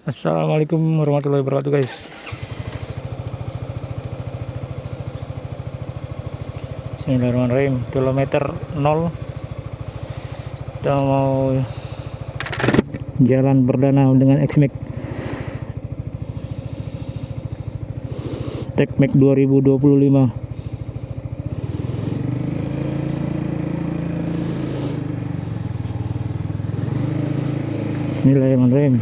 Assalamualaikum warahmatullahi wabarakatuh guys. Bismillahirrahmanirrahim. Kilometer 0 kita mau jalan perdana dengan X-Max TechMax 2025. Bismillahirrahmanirrahim.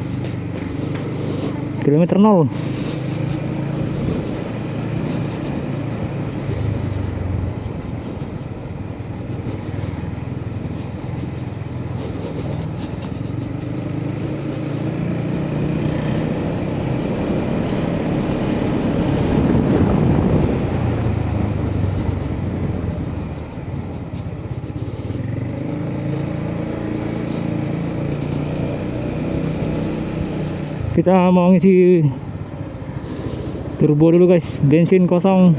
Kilometer 0. Kita mau ngisi turbo dulu guys, bensin kosong.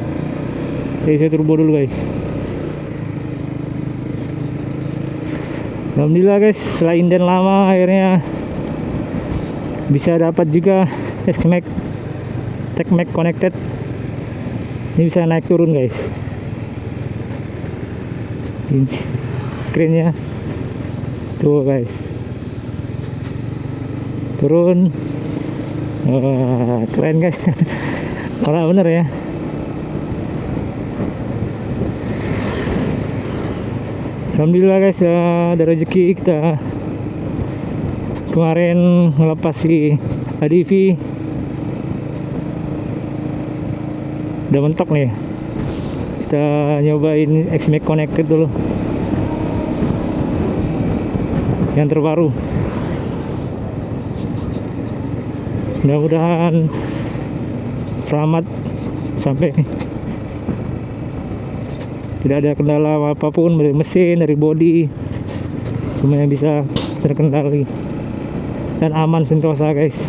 Kita isi turbo dulu guys. Alhamdulillah guys, setelah inden lama akhirnya bisa dapat juga X-Max TechMax connected. Ini bisa naik turun guys. Ini screennya tuh guys, turun. Wah, keren guys. Orang bener ya. Alhamdulillah guys, ada rezeki kita kemarin ngelepas si ADV. Udah mentok nih. Kita nyobain X-Max connected dulu, yang terbaru. Mudah-mudahan selamat sampai tidak ada kendala apapun dari mesin, dari bodi, semuanya bisa terkendali dan aman sentosa guys.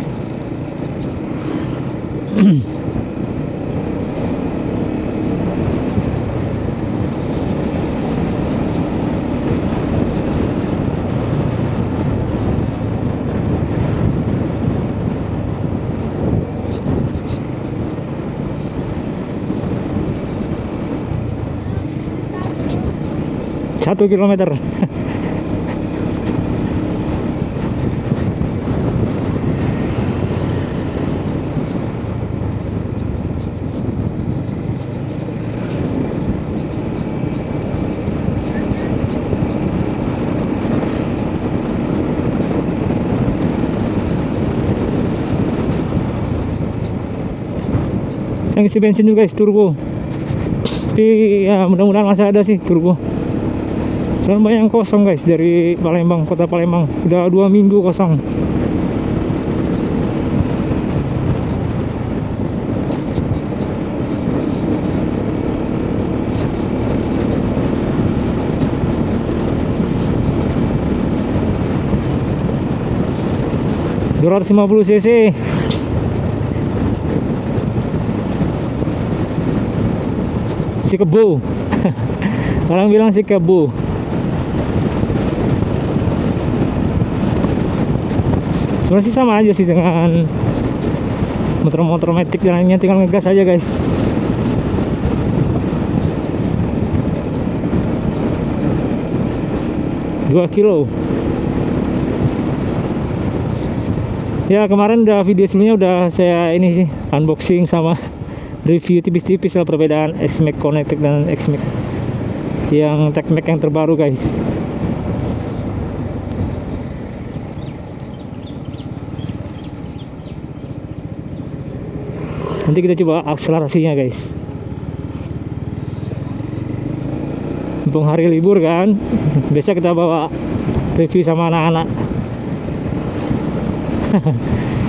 Satu kilometer. Yang isi bensin juga guys, turbo. Tapi ya mudah-mudahan masih ada sih turbo. Soalnya banyak yang kosong guys dari Palembang, kota Palembang. Udah 2 minggu kosong. ...250 cc. Si kebo. Orang bilang si kebo. Sebenarnya sih sama aja sih dengan motor-motor matic dan lainnya, tinggal ngegas aja guys. Dua kilo. Ya kemarin udah video sebelumnya udah saya ini sih unboxing sama review tipis-tipis lah perbedaan X-Max connected dan X-Max yang TechMax yang terbaru guys. Nanti kita coba akselerasinya guys. Mumpung hari libur kan, biasa kita bawa review sama anak-anak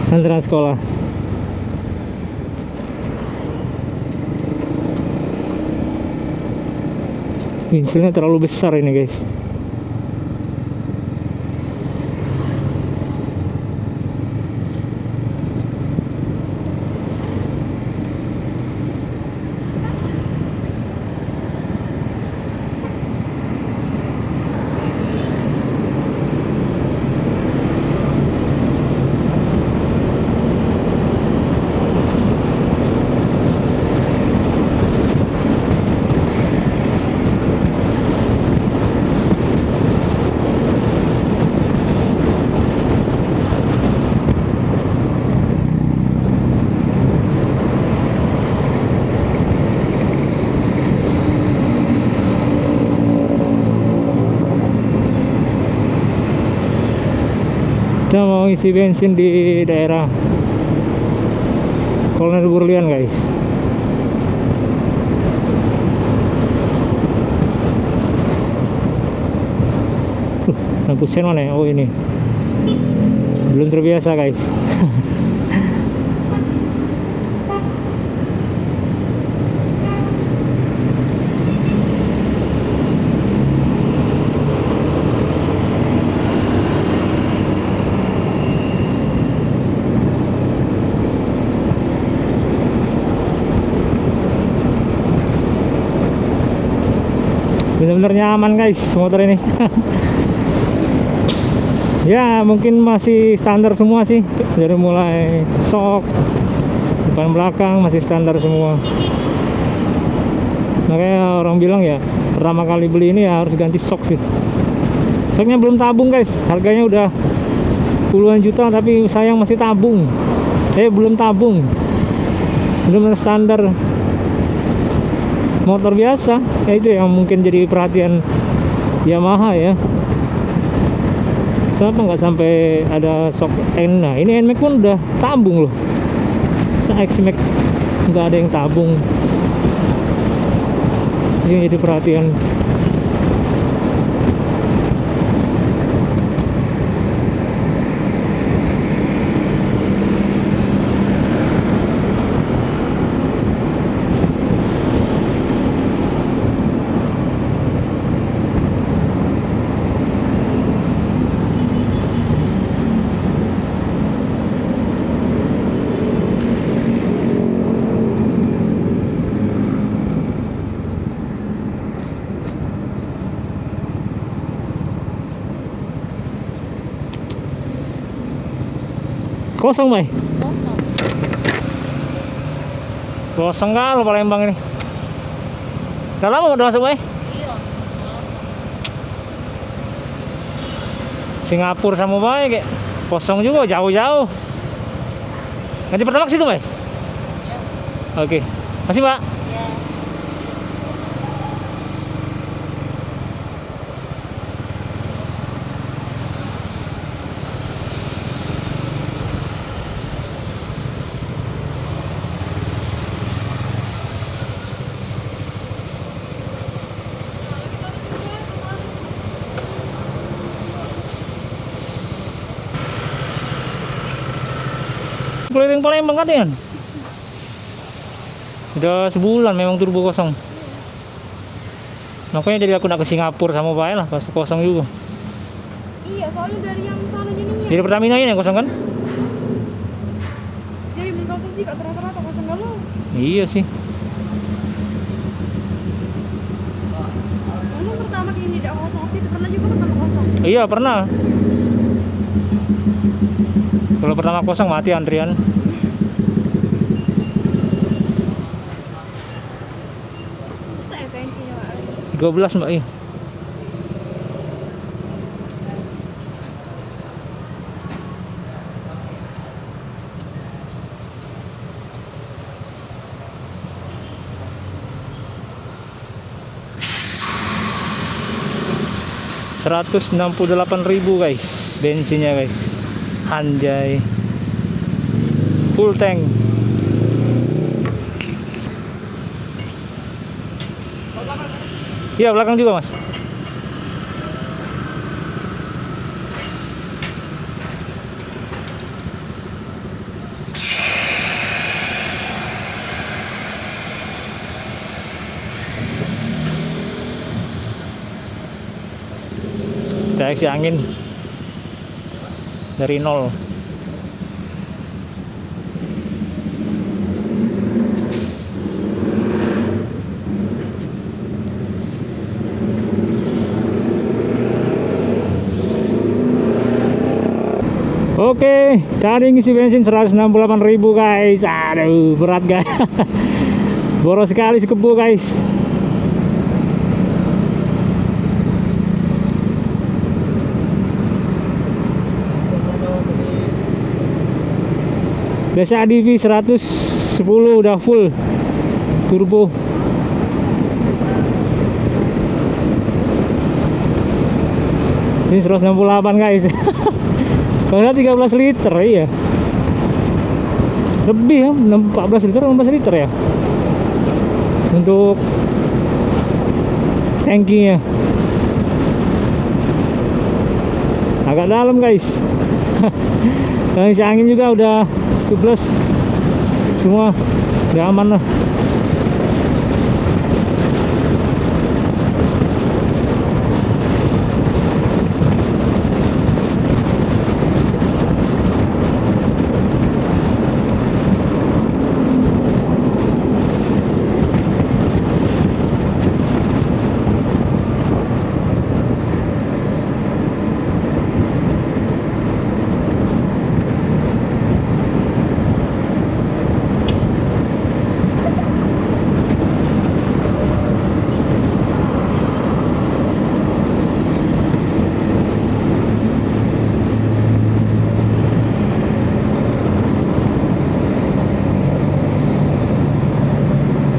antara sekolah. Pensilnya terlalu besar ini guys. ngisi bensin di daerah Kolonel Burlian guys. Lampu sen mana ya? Oh ini, belum terbiasa guys. Bener-bener nyaman guys motor ini. Ya mungkin masih standar semua sih, dari mulai sok depan belakang masih standar semua. Makanya orang bilang ya pertama kali beli ini ya harus ganti sok sih. Soknya belum tabung guys, harganya udah puluhan juta tapi sayang masih tabung. Belum tabung, belum standar motor biasa. Ya itu yang mungkin jadi perhatian Yamaha ya. Kenapa nggak sampai ada shock N? Nah ini NMAX pun udah tabung loh. X-Max nggak ada yang tabung. Ini jadi perhatian. Kosong, Bay? Kosong kalau Palembang ini. Udah lama udah masuk, Bay? Iya. Singapura sama Bay kayak kosong juga, jauh-jauh. Ganti pertamax itu, Bay? Iya. Oke. Masih, Pak? Iya. Keliling Palembang kan ya? Udah sebulan memang turbo kosong. Makanya jadi aku nak ke Singapura sama Bay lah pas kosong juga. Iya, soalnya dari yang sana jadinya. Jadi Pertamina ini yang kosong kan? Jadi belum kosong sih, kak rata-rata kosong dulu. Iya sih. Untung pertama ini tidak kosong, waktu itu pernah juga pertama kosong. Iya pernah. Kalau pertama kosong mati antrian. Bisa ya tankinya Pak? 13 Mbak, iya. Rp168.000 guys bensinnya guys. Anjay, full tank. Iya belakang juga mas. Kita isi angin dari nol. Oke, tadi ngisi bensin 168.000 guys. Aduh, berat guys. Boros sekali sekebu guys. Biasa ADV 110 udah full turbo. Ini 168 guys. Kalau 13 liter, iya. Lebih ya, 14 liter, 16 liter ya. Untuk tankinya. Agak dalam guys. Dan isi angin juga udah 12. Semua udah aman lah.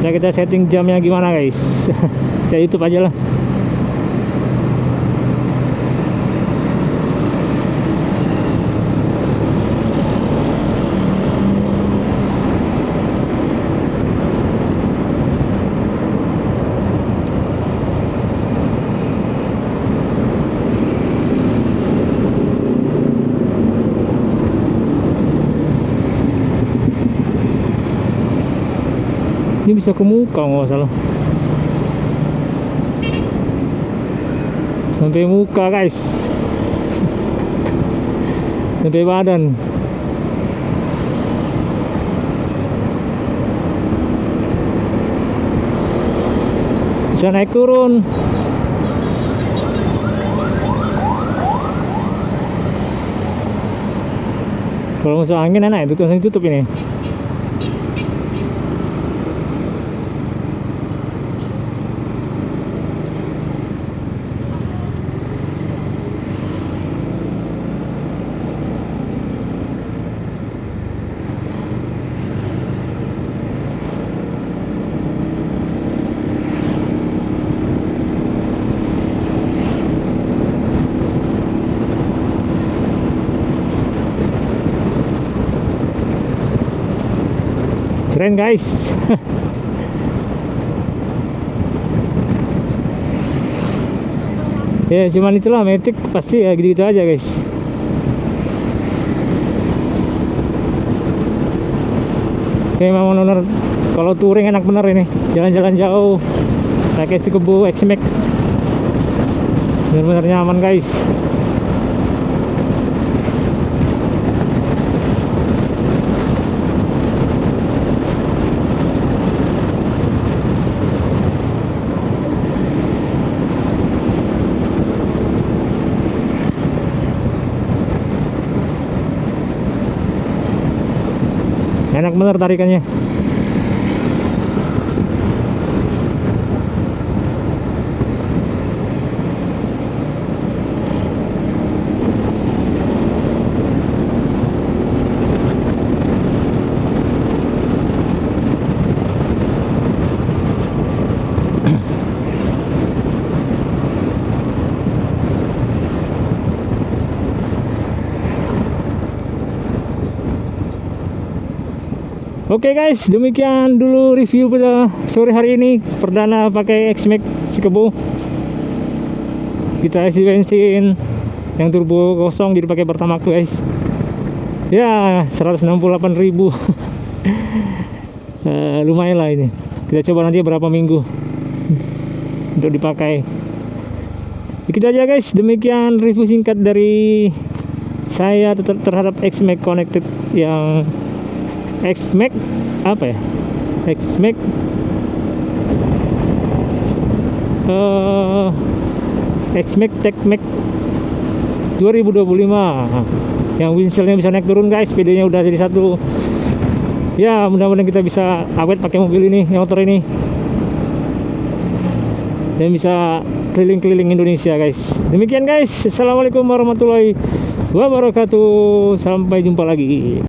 Ya kita setting jamnya gimana guys. Ya YouTube aja lah. Ini bisa ke muka kalau nggak salah. Sampai muka guys. Sampai badan. Bisa naik turun. Kalau masuk angin enak itu langsung tutup ini. Keren guys. Ya cuman itulah Matic pasti ya gitu-gitu aja guys. Oke, memang benar kalau touring enak bener ini, jalan-jalan jauh pakai si Kebu X-Max benar-benar nyaman guys. Enak bener tarikannya. Oke guys, demikian dulu review pada sore hari ini. Perdana pakai X-Max Kebu. Kita isi bensin yang turbo kosong, jadi pakai Pertamax tuh guys. Ya 168.000. Lumayan lah ini. Kita coba nanti berapa minggu untuk dipakai. Gitu aja guys, demikian review singkat dari saya terhadap X-Max Connected yang X-Max apa ya? X-Max X-Max TechMax 2025 yang windshieldnya bisa naik turun guys. PD-nya udah jadi satu. Ya mudah-mudahan kita bisa awet pakai mobil ini, motor ini, dan bisa keliling-keliling Indonesia guys. Demikian guys, assalamualaikum warahmatullahi wabarakatuh, sampai jumpa lagi.